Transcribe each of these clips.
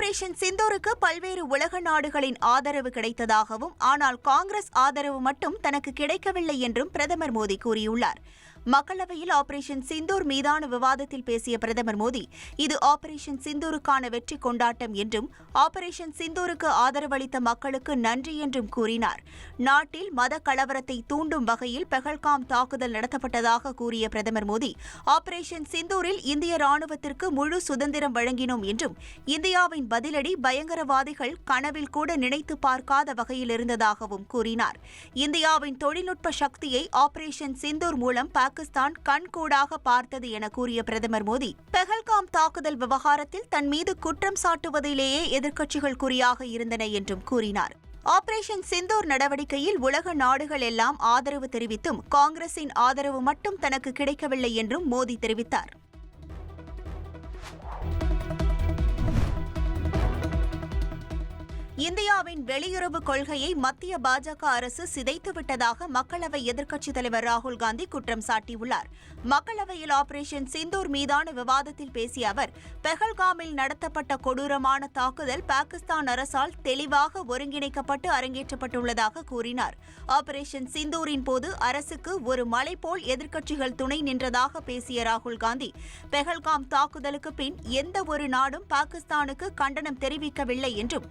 Operation சிந்தூருக்கு பல்வேறு உலக நாடுகளின் ஆதரவு கிடைத்ததாகவும், ஆனால் காங்கிரஸ் ஆதரவு மட்டும் தனக்கு கிடைக்கவில்லை என்றும் பிரதமர் மோடி கூறியுள்ளார். மக்களவையில் ஆபரேஷன் சிந்தூர் மீதான விவாதத்தில் பேசிய பிரதமர் மோடி, இது ஆபரேஷன் சிந்தூருக்கான வெற்றி கொண்டாட்டம் என்றும், ஆபரேஷன் சிந்தூருக்கு ஆதரவளித்த மக்களுக்கு நன்றி என்றும் கூறினார். நாட்டில் மத கலவரத்தை தூண்டும் வகையில் பெஹல்காம் தாக்குதல் நடத்தப்பட்டதாக கூறிய பிரதமர் மோடி, ஆபரேஷன் சிந்தூரில் இந்திய ராணுவத்திற்கு முழு சுதந்திரம் வழங்கினோம் என்றும், இந்தியாவின் பதிலடி பயங்கரவாதிகள் கனவில் கூட நினைத்து பார்க்காத வகையில் இருந்ததாகவும் கூறினார். இந்தியாவின் தொழில்நுட்ப சக்தியை ஆபரேஷன் சிந்தூர் மூலம் பாகிஸ்தான் கண்கூடாக பார்த்தது என கூறிய பிரதமர் மோடி, பெஹல்காம் தாக்குதல் விவகாரத்தில் தன் மீது குற்றம் சாட்டுவதிலேயே எதிர்க்கட்சிகள் குறியாக இருந்தன என்றும் கூறினார். ஆபரேஷன் சிந்தூர் நடவடிக்கையில் உலக நாடுகள் எல்லாம் ஆதரவு தெரிவித்தும், காங்கிரசின் ஆதரவு மட்டும் தனக்கு கிடைக்கவில்லை என்றும் மோடி தெரிவித்தார். இந்தியாவின் வெளியுறவு கொள்கையை மத்திய பாஜக அரசு சிதைத்துவிட்டதாக மக்களவை எதிர்க்கட்சித் தலைவர் ராகுல் காந்தி குற்றம் சாட்டியுள்ளார். மக்களவையில் ஆபரேஷன் சிந்தூர் மீதான விவாதத்தில் பேசிய அவர், பெஹல்காமில் நடத்தப்பட்ட கொடூரமான தாக்குதல் பாகிஸ்தான் அரசால் தெளிவாக ஒருங்கிணைக்கப்பட்டு அரங்கேற்றப்பட்டுள்ளதாக கூறினார். ஆபரேஷன் சிந்தூரின் போது அரசுக்கு ஒரு மலை போல் எதிர்க்கட்சிகள் துணை நின்றதாக பேசிய ராகுல் காந்தி, பெஹல்காம் தாக்குதலுக்கு பின் எந்த ஒரு நாடும் பாகிஸ்தானுக்கு கண்டனம் தெரிவிக்கவில்லை என்றும்,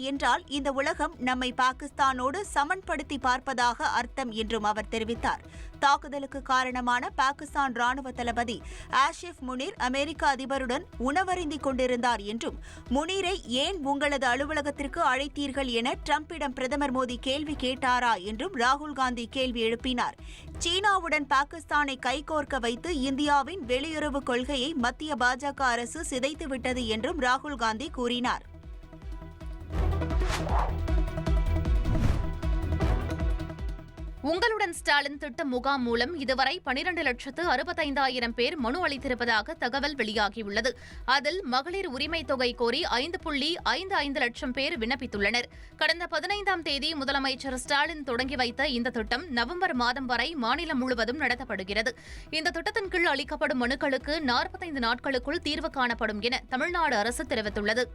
என்றால் இந்த உலகம் நம்மை பாகிஸ்தானோடு சமன்படுத்தி பார்ப்பதாக அர்த்தம் என்றும் அவர் தெரிவித்தார். தாக்குதலுக்கு காரணமான பாகிஸ்தான் ராணுவ தளபதி ஆஷிப் முனீர் அமெரிக்க அதிபருடன் உணவருந்திக் கொண்டிருந்தார் என்றும், முனீரை ஏன் உங்களது அலுவலகத்திற்கு அழைத்தீர்கள் என டிரம்பிடம் பிரதமர் மோடி கேள்வி கேட்டாரா என்றும் ராகுல் காந்தி கேள்வி எழுப்பினார். சீனாவுடன் பாகிஸ்தானை கைகோர்க்க வைத்து இந்தியாவின் வெளியுறவு கொள்கையை மத்திய பாஜக அரசு சிதைத்துவிட்டது என்றும் ராகுல் காந்தி கூறினார். உங்களுடன் ஸ்டாலின் திட்ட முகாம் மூலம் இதுவரை 12,65,000 பேர் மனு அளித்திருப்பதாக தகவல் வெளியாகியுள்ளது. அதில் மகளிர் உரிமை தொகை கோரி 5.55 லட்சம் பேர் விண்ணப்பித்துள்ளனர். கடந்த 15ஆம் தேதி முதலமைச்சர் ஸ்டாலின் தொடங்கி வைத்த இந்த திட்டம் நவம்பர் மாதம் வரை மாநிலம் முழுவதும் நடத்தப்படுகிறது. இந்த திட்டத்தின் கீழ் அளிக்கப்படும் மனுக்களுக்கு 45 நாட்களுக்குள் தீர்வு காணப்படும் என தமிழ்நாடு அரசு தெரிவித்துள்ளது.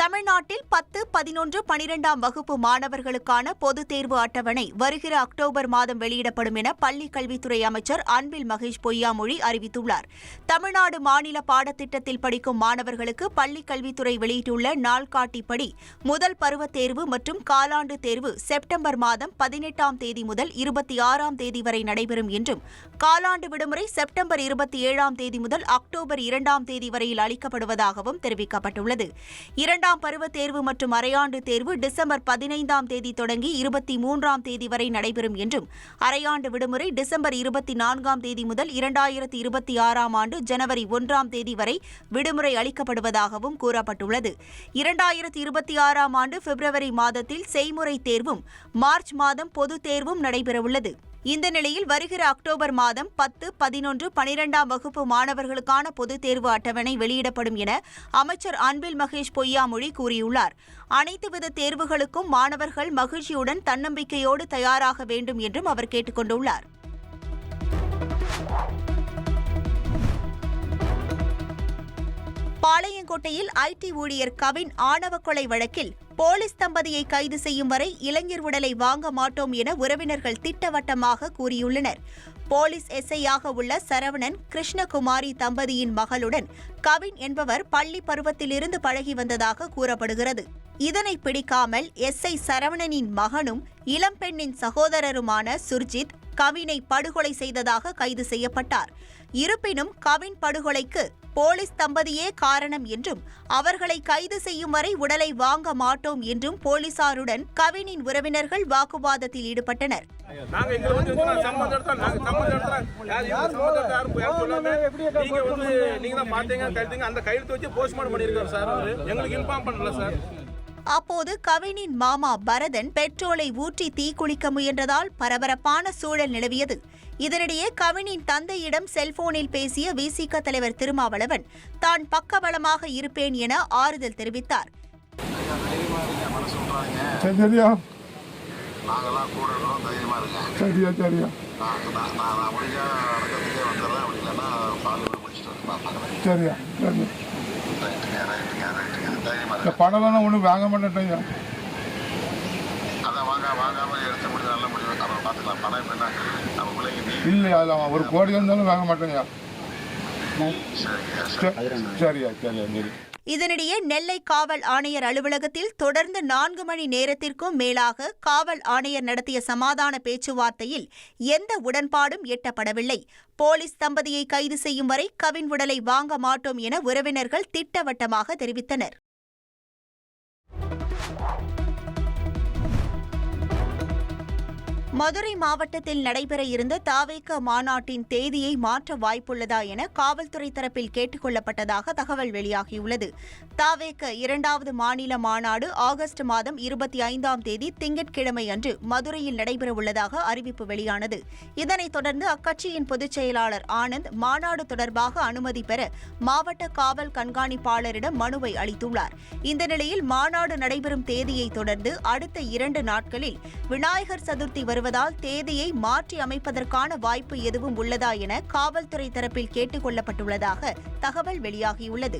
தமிழ்நாட்டில் 10, 11, 12ஆம் வகுப்பு மாணவர்களுக்கான பொதுத் தேர்வு அட்டவணை வருகிற அக்டோபர் மாதம் வெளியிடப்படும் என பள்ளிக் கல்வித்துறை அமைச்சர் அன்பில் மகேஷ் பொய்யாமொழி அறிவித்துள்ளார். தமிழ்நாடு மாநில பாடத்திட்டத்தில் படிக்கும் மாணவர்களுக்கு பள்ளிக் கல்வித்துறை வெளியிட்டுள்ள நாள்காட்டிப்படி முதல் பருவத் தேர்வு மற்றும் காலாண்டு தேர்வு செப்டம்பர் மாதம் 18ஆம் தேதி முதல் 26ஆம் தேதி வரை நடைபெறும் என்றும், காலாண்டு விடுமுறை செப்டம்பர் 27ஆம் தேதி முதல் அக்டோபர் 2ஆம் தேதி வரையில் அளிக்கப்படுவதாகவும் தெரிவிக்கப்பட்டுள்ளது. இரண்டாம் பருவத் தேர்வு மற்றும் அரையாண்டு தேர்வு டிசம்பர் 15ஆம் தேதி தொடங்கி 23ஆம் தேதி வரை நடைபெறும் என்றும், அரையாண்டு விடுமுறை டிசம்பர் 24ஆம் தேதி முதல் 2026ஆம் ஆண்டு ஜனவரி 1ஆம் தேதி வரை விடுமுறை அளிக்கப்படுவதாகவும் கூறப்பட்டுள்ளது. 2026ஆம் ஆண்டு பிப்ரவரி மாதத்தில் செய்முறை தேர்வும் மார்ச் மாதம் பொதுத் தேர்வும் நடைபெறவுள்ளது. இந்த நிலையில் வருகிற அக்டோபர் மாதம் 10, 11, 12ஆம் வகுப்பு மாணவர்களுக்கான பொதுத் தேர்வு அட்டவணை வெளியிடப்படும் என அமைச்சர் அன்பில் மகேஷ் பொய்யாமொழி கூறியுள்ளார். அனைத்து வித தேர்வுகளுக்கும் மாணவர்கள் மகிழ்ச்சியுடன் தன்னம்பிக்கையோடு தயாராக வேண்டும் என்றும் அவர் கேட்டுக் கொண்டுள்ளார். பாளையங்கோட்டையில் ஐடி ஊழியர் கவின் ஆணவ கொலை வழக்கில் போலீஸ் தம்பதியை கைது செய்யும் வரை இளைஞர் உடலை வாங்க மாட்டோம் என உறவினர்கள் திட்டவட்டமாக கூறியுள்ளனர். போலீஸ் எஸ்ஐயாக உள்ள சரவணன், கிருஷ்ணகுமாரி தம்பதியின் மகளுடன் கவின் என்பவர் பள்ளி பருவத்திலிருந்து பழகி வந்ததாக கூறப்படுகிறது. இதனை பிடிக்காமல் எஸ்ஐ சரவணனின் மகனும் இளம்பெண்ணின் சகோதரருமான சுர்ஜித் கவினை படுகொலை செய்ததாக கைது செய்யப்பட்டார். இருப்பினும் கவின் படுகொலைக்கு போலீஸ் தம்பதியே காரணம் என்றும், அவர்களை கைது செய்யும் வரை உடலை வாங்க மாட்டோம் என்றும் போலீசாருடன் கவினின் உறவினர்கள் வாக்குவாதத்தில் ஈடுபட்டனர். அப்போது கவினின் மாமா பரதன் பெட்ரோலை ஊற்றி தீக்குளிக்க முயன்றதால் பரபரப்பான சூழல் நிலவியது. இதனிடையே கவினின் தந்தையிடம் செல்போனில் பேசிய விசிக தலைவர் திருமாவளவன் தான் பக்கபலமாக இருப்பேன் என ஆறுதல் தெரிவித்தார். நான் முடிஞ்சா அடக்கத்துக்கே வந்துடுறேன். அப்படி இல்லைன்னா பாலிமர் முடிச்சுட்டு வந்து பார்ப்பாங்க. சரியா சரி. தைரியமாக இந்த பணம்லாம் ஒன்றும் வாங்க மாட்டேன்யா. அதான் வாங்காமல் எடுத்த முடிவு நல்ல முடிவு. அப்புறம் பார்த்துக்கலாம். பணம் இப்போ என்ன நம்ம பிள்ளைங்க இல்லை அதில் 1 கோடி இருந்தாலும் வாங்க மாட்டேங்கய்யா. சரிங்க சரியா சரியா சரி. இதனிடையே நெல்லை காவல் ஆணையர் அலுவலகத்தில் தொடர்ந்து 4 மணி நேரத்திற்கும் மேலாக காவல் ஆணையர் நடத்திய சமாதான பேச்சுவார்த்தையில் எந்த உடன்பாடும் எட்டப்படவில்லை. போலீஸ் தம்பதியை கைது செய்யும் வரை கவின் உடலை வாங்க மாட்டோம் என உறவினர்கள் திட்டவட்டமாக தெரிவித்தனர். மதுரை மாவட்டத்தில் நடைபெற இருந்த தாவேக மாநாட்டின் தேதியை மாற்ற வாய்ப்புள்ளதா என காவல்துறை தரப்பில் கேட்டுக் கொள்ளப்பட்டதாக தகவல் வெளியாகியுள்ளது. தாவேக 2வது மாநில மாநாடு ஆகஸ்ட் மாதம் 25ஆம் தேதி திங்கட்கிழமை அன்று மதுரையில் நடைபெறவுள்ளதாக அறிவிப்பு வெளியானது. இதனைத் தொடர்ந்து அக்கட்சியின் பொதுச் செயலாளர் ஆனந்த் மாநாடு தொடர்பாக அனுமதி பெற மாவட்ட காவல் கண்காணிப்பாளரிடம் மனுவை அளித்துள்ளார். இந்த நிலையில் மாநாடு நடைபெறும் தேதியை தொடர்ந்து அடுத்த 2 நாட்களில் விநாயகர் சதுர்த்தி வருவதால் தேதியை மாற்றி அமைப்பதற்கான வாய்ப்பு எதுவும் உள்ளதா என காவல்துறை தரப்பில் கேட்டுக் கொள்ளப்பட்டுள்ளதாக தகவல் வெளியாகியுள்ளது.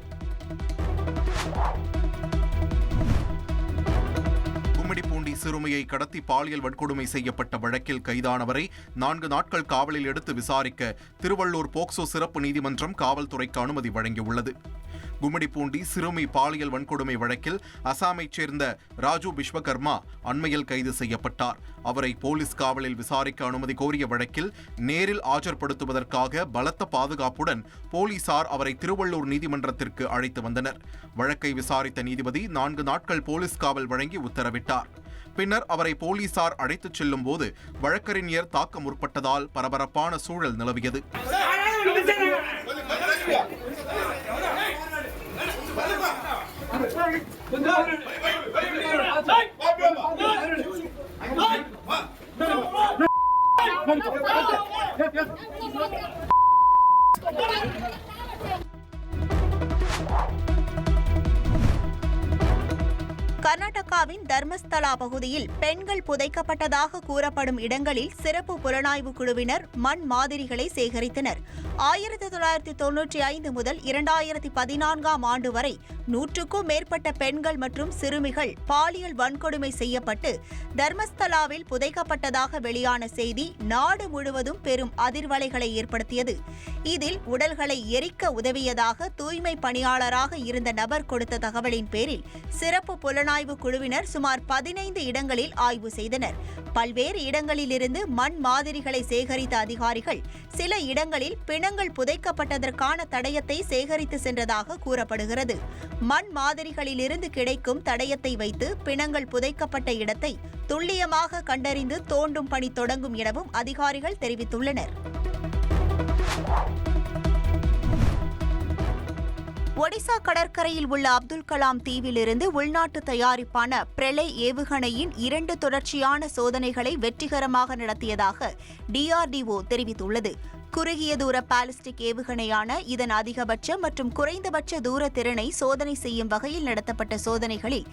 கும்மிடிப்பூண்டி சிறுமியை கடத்தி பாலியல் வன்கொடுமை செய்யப்பட்ட வழக்கில் கைதானவரை 4 நாட்கள் காவலில் எடுத்து விசாரிக்க திருவள்ளூர் போக்சோ சிறப்பு நீதிமன்றம் காவல்துறைக்கு அனுமதி வழங்கியுள்ளது. கும்மிடிப்பூண்டி சிறுமி பாலியல் வன்கொடுமை வழக்கில் அசாமைச் சேர்ந்த ராஜு விஸ்வகர்மா அண்மையில் கைது செய்யப்பட்டார். அவரை போலீஸ் காவலில் விசாரிக்க அனுமதி கோரிய வழக்கில் நேரில் ஆஜர்படுத்துவதற்காக பலத்த பாதுகாப்புடன் போலீசார் அவரை திருவள்ளூர் நீதிமன்றத்திற்கு அழைத்து வந்தனர். வழக்கை விசாரித்த நீதிபதி 4 நாட்கள் போலீஸ் காவல் வழங்கி உத்தரவிட்டார். பின்னர் அவரை போலீசார் அழைத்துச் செல்லும் போது வழக்கறிஞர் தாக்க முற்பட்டதால் பரபரப்பான சூழல் நிலவியது. கர்நாடகாவின் தர்மஸ்தலா பகுதியில் பெண்கள் புதைக்கப்பட்டதாக கூறப்படும் இடங்களில் சிறப்பு புலனாய்வு குழுவினர் மண் மாதிரிகளை சேகரித்தனர். 1995 முதல் 2014ஆம் ஆண்டு வரை 100க்கும் மேற்பட்ட பெண்கள் மற்றும் சிறுமிகள் பாலியல் வன்கொடுமை செய்யப்பட்டு தர்மஸ்தலாவில் புதைக்கப்பட்டதாக வெளியான செய்தி நாடு முழுவதும் பெரும் அதிர்வலைகளை ஏற்படுத்தியது. இதில் உடல்களை எரிக்க உதவியதாக தூய்மை பணியாளராக இருந்த நபர் கொடுத்த தகவலின் பேரில் சிறப்பு புலனாய்வு குழுவினர் சுமார் 15 இடங்களில் ஆய்வு செய்தனர். பல்வேறு இடங்களிலிருந்து மண் மாதிரிகளை சேகரித்த அதிகாரிகள் சில இடங்களில் பிணங்கள் புதைக்கப்பட்டதற்கான தடயத்தை சேகரித்து சென்றதாக கூறப்படுகிறது. மண் மாதிரிகளிலிருந்து கிடைக்கும் தடயத்தை வைத்து பிணங்கள் புதைக்கப்பட்ட இடத்தை துல்லியமாக கண்டறிந்து தோண்டும் பணி தொடங்கும் எனவும் அதிகாரிகள் தெரிவித்துள்ளனர். ஒடிசா கடற்கரையில் உள்ள அப்துல் கலாம் தீவிலிருந்து உள்நாட்டு தயாரிப்பான பிரளய் ஏவுகணையின் 2 தொடர்ச்சியான சோதனைகளை வெற்றிகரமாக நடத்தியதாக DRDO தெரிவித்துள்ளது. குறுகிய தூர பாலிஸ்டிக் ஏவுகணையான இதன் அதிகபட்ச மற்றும் குறைந்தபட்ச தூர திறனை சோதனை செய்யும் வகையில் நடத்தப்பட்ட சோதனைகளில்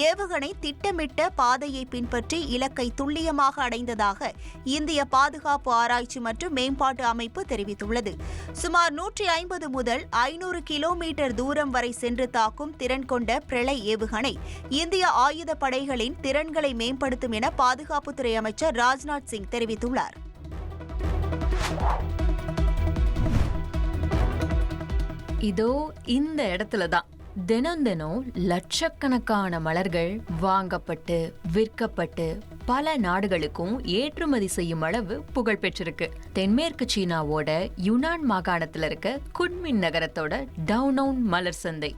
ஏவுகணை திட்டமிட்ட பாதையை பின்பற்றி இலக்கை துல்லியமாக அடைந்ததாக இந்திய பாதுகாப்பு ஆராய்ச்சி மற்றும் மேம்பாட்டு அமைப்பு தெரிவித்துள்ளது. சுமார் 150 முதல் 500 கிலோமீட்டர் தூரம் வரை சென்று தாக்கும் திறன் கொண்ட பிரளய் ஏவுகணை இந்திய ஆயுத படைகளின் திறன்களை மேம்படுத்தும் என பாதுகாப்புத்துறை அமைச்சர் ராஜ்நாத் சிங் தெரிவித்துள்ளார். இதோ இந்த இடத்துல தான் தினம் லட்சக்கணக்கான மலர்கள் வாங்கப்பட்டு விற்கப்பட்டு பல நாடுகளுக்கும் ஏற்றுமதி செய்யும் அளவு புகழ் பெற்றிருக்கு. தென்மேற்கு சீனாவோட யுனான் மாகாணத்துல இருக்க குன்மின் நகரத்தோட டவுனவுன் மலர் சந்தை.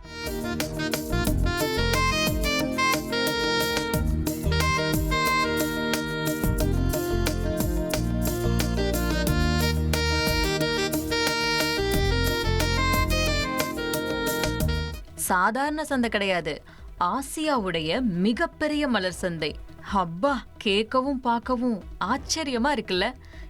சாதாரண சந்தை கிடையாது, ஆசியாவுடைய மிகப்பெரிய மலர் சந்தை. அப்பா, கேட்கவும் பார்க்கவும் ஆச்சரியமா இருக்குல்ல.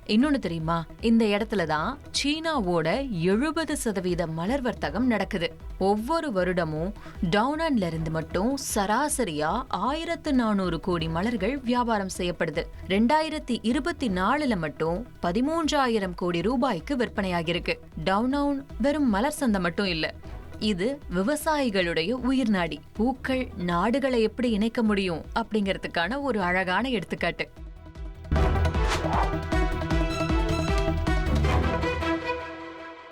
இன்னொன்னு தெரியுமா, இந்த இடத்துல தான் சீனாவோட 70% மலர் வர்த்தகம் நடக்குது. ஒவ்வொரு வருடமும் டவுனான்ல இருந்து மட்டும் சராசரியா 1400 கோடி மலர்கள் வியாபாரம் செய்யப்படுது. 2024 மட்டும் 13,000 கோடி ரூபாய்க்கு விற்பனையாகிருக்கு. டவுனவுன் வெறும் மலர் சந்தை மட்டும் இல்ல, இது விவசாயிகளுடைய உயிர் நாடி. பூக்கள் நாடுகளை எப்படி இணைக்க முடியும் அப்படிங்கிறதுக்கான ஒரு அழகான எடுத்துக்காட்டு.